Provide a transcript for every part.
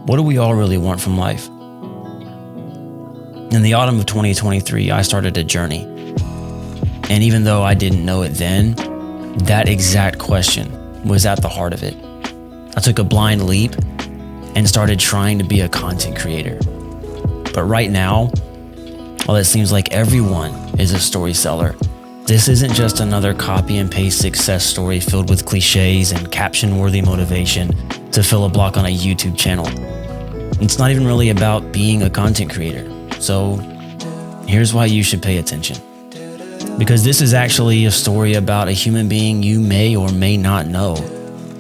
What do we all really want from life? In the autumn of 2023, I started a journey. And even though I didn't know it then, that exact question was at the heart of it. I took a blind leap and started trying to be a content creator. But right now, while it seems like everyone is a story seller, this isn't just another copy and paste success story filled with cliches and caption-worthy motivation to fill a block on a YouTube channel. It's not even really about being a content creator. So here's why you should pay attention. Because this is actually a story about a human being you may or may not know,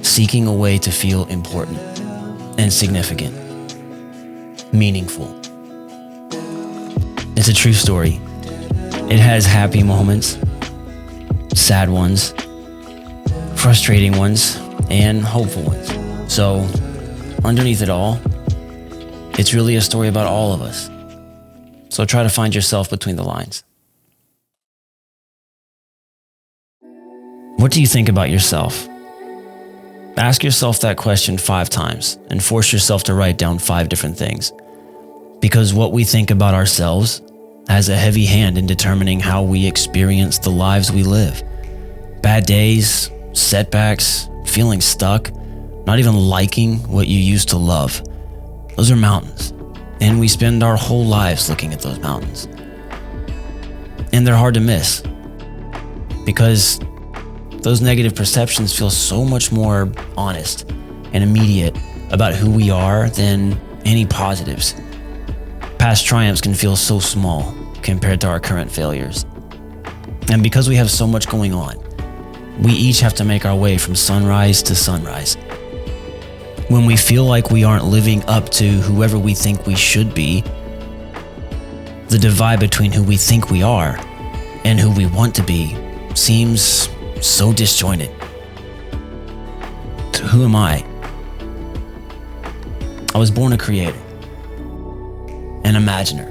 seeking a way to feel important and significant, meaningful. It's a true story. It has happy moments, sad ones, frustrating ones, and hopeful ones. So underneath it all, it's really a story about all of us. So try to find yourself between the lines. What do you think about yourself? Ask yourself that question 5 times and force yourself to write down 5 different things. Because what we think about ourselves has a heavy hand in determining how we experience the lives we live. Bad days, setbacks, feeling stuck, not even liking what you used to love. Those are mountains, and we spend our whole lives looking at those mountains. And they're hard to miss because those negative perceptions feel so much more honest and immediate about who we are than any positives. Past triumphs can feel so small compared to our current failures. And because we have so much going on, we each have to make our way from sunrise to sunrise. When we feel like we aren't living up to whoever we think we should be, the divide between who we think we are and who we want to be seems so disjointed. So who am I? I was born a creator, an imaginer.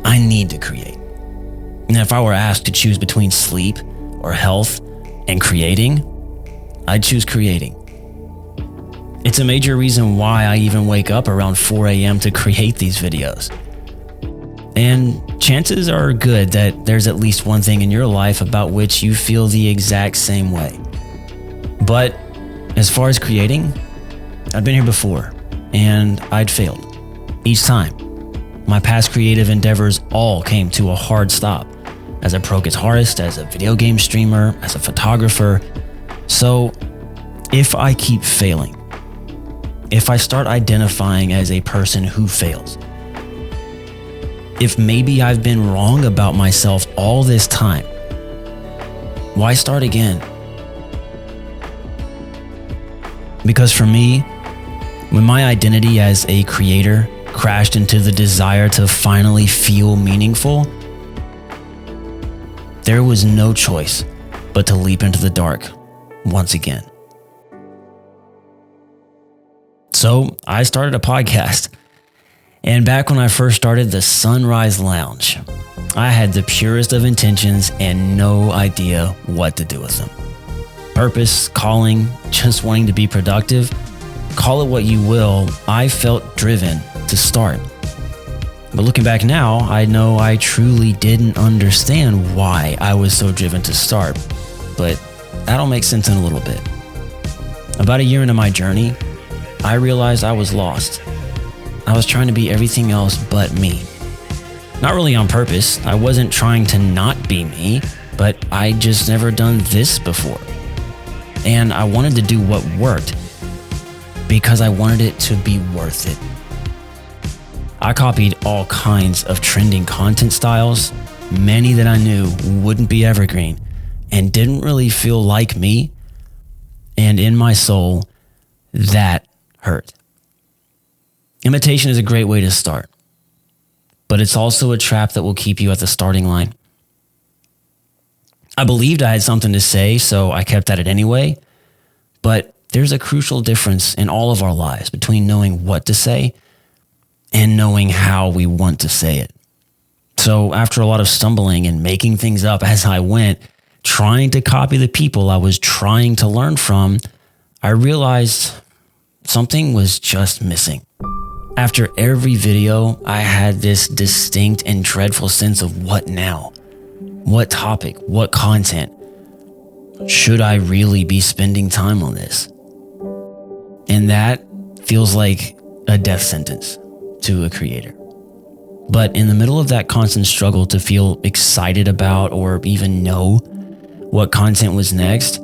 I need to create. And if I were asked to choose between sleep or health and creating, I'd choose creating. It's a major reason why I even wake up around 4 a.m. to create these videos. And chances are good that there's at least one thing in your life about which you feel the exact same way. But as far as creating, I've been here before and I'd failed each time. My past creative endeavors all came to a hard stop as a pro guitarist, as a video game streamer, as a photographer. So if I keep failing, if I start identifying as a person who fails, if maybe I've been wrong about myself all this time, why start again? Because for me, when my identity as a creator crashed into the desire to finally feel meaningful, there was no choice but to leap into the dark once again. So I started a podcast. And back when I first started the Sunrise Lounge, I had the purest of intentions and no idea what to do with them. Purpose, calling, just wanting to be productive, call it what you will, I felt driven to start. But looking back now, I know I truly didn't understand why I was so driven to start, but that'll make sense in a little bit. About a year into my journey, I realized I was lost. I was trying to be everything else but me. Not really on purpose. I wasn't trying to not be me, but I just never done this before. And I wanted to do what worked because I wanted it to be worth it. I copied all kinds of trending content styles, many that I knew wouldn't be evergreen and didn't really feel like me. And in my soul, that hurt. Imitation is a great way to start, but it's also a trap that will keep you at the starting line. I believed I had something to say, so I kept at it anyway, but there's a crucial difference in all of our lives between knowing what to say and knowing how we want to say it. So after a lot of stumbling and making things up as I went, trying to copy the people I was trying to learn from, I realized something was just missing. After every video, I had this distinct and dreadful sense of what now? What topic? What content? Should I really be spending time on this? And that feels like a death sentence to a creator. But in the middle of that constant struggle to feel excited about or even know what content was next,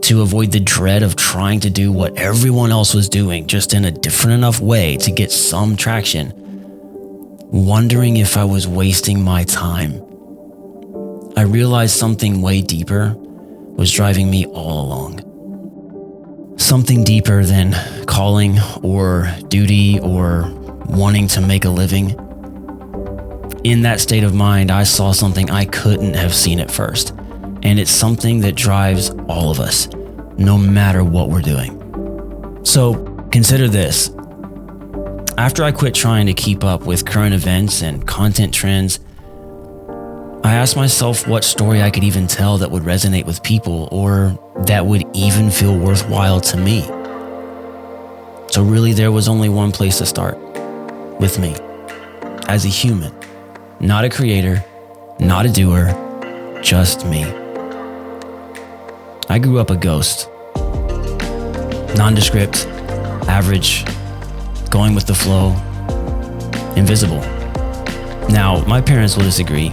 to avoid the dread of trying to do what everyone else was doing just in a different enough way to get some traction, wondering if I was wasting my time, I realized something way deeper was driving me all along. Something deeper than calling or duty or wanting to make a living. In that state of mind, I saw something I couldn't have seen at first. And it's something that drives all of us, no matter what we're doing. So consider this. After I quit trying to keep up with current events and content trends, I asked myself what story I could even tell that would resonate with people or that would even feel worthwhile to me. So really there was only one place to start, with me, as a human, not a creator, not a doer, just me. I grew up a ghost. Nondescript, average, going with the flow, invisible. Now, my parents will disagree.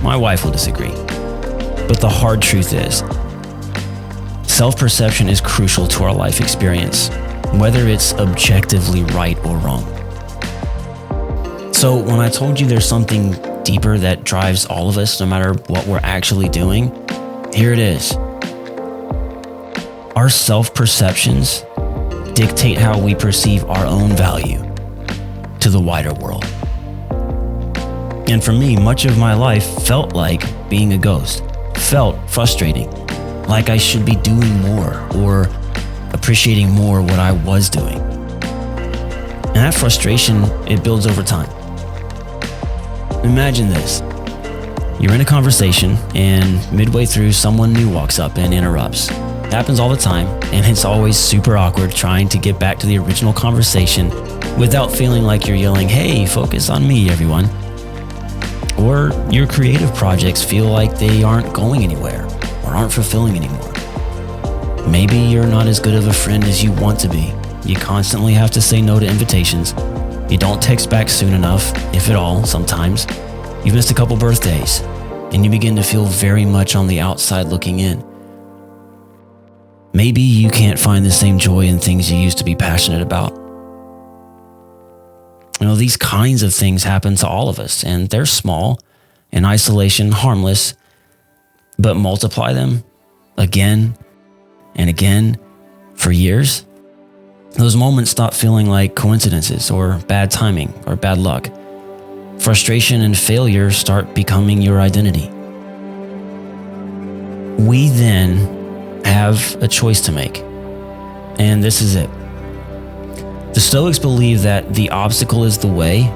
My wife will disagree. But the hard truth is, self-perception is crucial to our life experience, whether it's objectively right or wrong. So when I told you there's something deeper that drives all of us, no matter what we're actually doing, here it is. Our self-perceptions dictate how we perceive our own value to the wider world. And for me, much of my life felt like being a ghost, felt frustrating, like I should be doing more or appreciating more what I was doing. And that frustration, it builds over time. Imagine this. You're in a conversation and midway through someone new walks up and interrupts. It happens all the time, and it's always super awkward trying to get back to the original conversation without feeling like you're yelling, "Hey, focus on me, everyone." Or your creative projects feel like they aren't going anywhere or aren't fulfilling anymore. Maybe you're not as good of a friend as you want to be. You constantly have to say no to invitations. You don't text back soon enough, if at all, sometimes. You've missed a couple birthdays, and you begin to feel very much on the outside looking in. Maybe you can't find the same joy in things you used to be passionate about. You know, these kinds of things happen to all of us, and they're small, in isolation, harmless, but multiply them again and again for years. Those moments stop feeling like coincidences or bad timing or bad luck. Frustration and failure start becoming your identity. We then have a choice to make, and this is it. The Stoics believe that the obstacle is the way,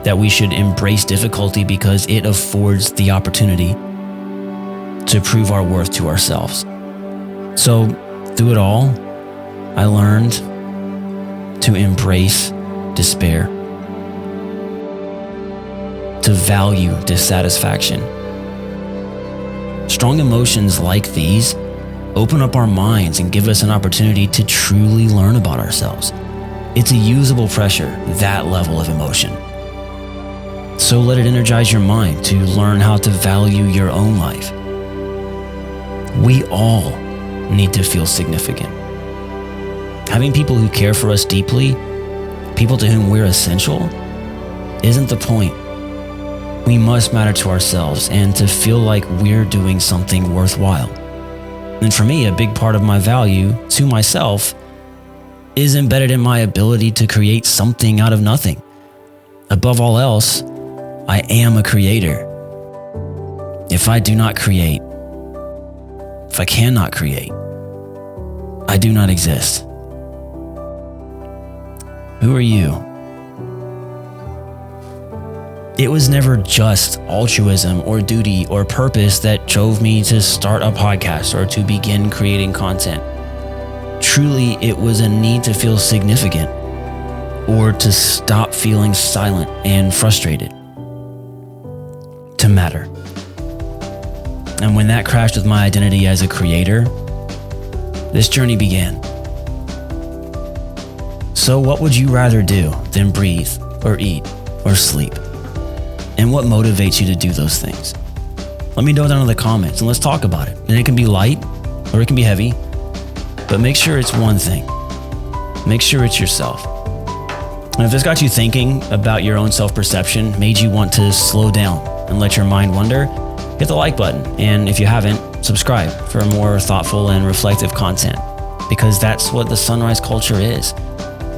that we should embrace difficulty because it affords the opportunity to prove our worth to ourselves. So through it all, I learned to embrace despair, to value dissatisfaction. Strong emotions like these open up our minds and give us an opportunity to truly learn about ourselves. It's a usable pressure, that level of emotion. So let it energize your mind to learn how to value your own life. We all need to feel significant. Having people who care for us deeply, people to whom we're essential, isn't the point. We must matter to ourselves and to feel like we're doing something worthwhile. And for me, a big part of my value to myself is embedded in my ability to create something out of nothing. Above all else, I am a creator. If I do not create, if I cannot create, I do not exist. Who are you? It was never just altruism or duty or purpose that drove me to start a podcast or to begin creating content. Truly, it was a need to feel significant. or to stop feeling silent and frustrated, to matter. And when that crashed with my identity as a creator, this journey began. So what would you rather do than breathe or eat or sleep? And what motivates you to do those things? Let me know down in the comments and let's talk about it. And it can be light or it can be heavy, but make sure it's one thing. Make sure it's yourself. And if this got you thinking about your own self-perception, made you want to slow down and let your mind wander, hit the like button. And if you haven't, subscribe for more thoughtful and reflective content, because that's what the sunrise culture is.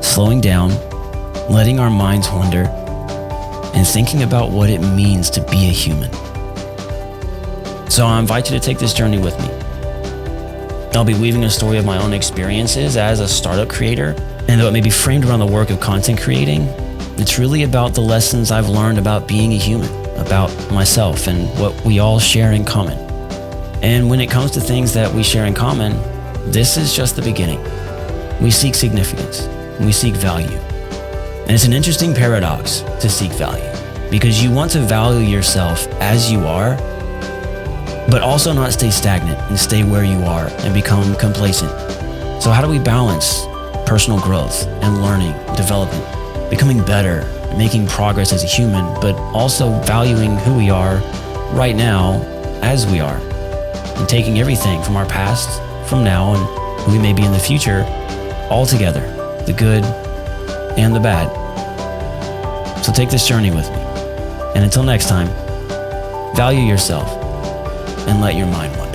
Slowing down, letting our minds wander, and thinking about what it means to be a human. So I invite you to take this journey with me. I'll be weaving a story of my own experiences as a startup creator, and though it may be framed around the work of content creating, it's really about the lessons I've learned about being a human, about myself and what we all share in common. And when it comes to things that we share in common, this is just the beginning. We seek significance, we seek value. And it's an interesting paradox to seek value, because you want to value yourself as you are, but also not stay stagnant and stay where you are and become complacent. So how do we balance personal growth and learning, development, becoming better, making progress as a human, but also valuing who we are right now as we are, and taking everything from our past, from now, and who we may be in the future, all together, the good and the bad. So take this journey with me. And until next time, value yourself and let your mind wander.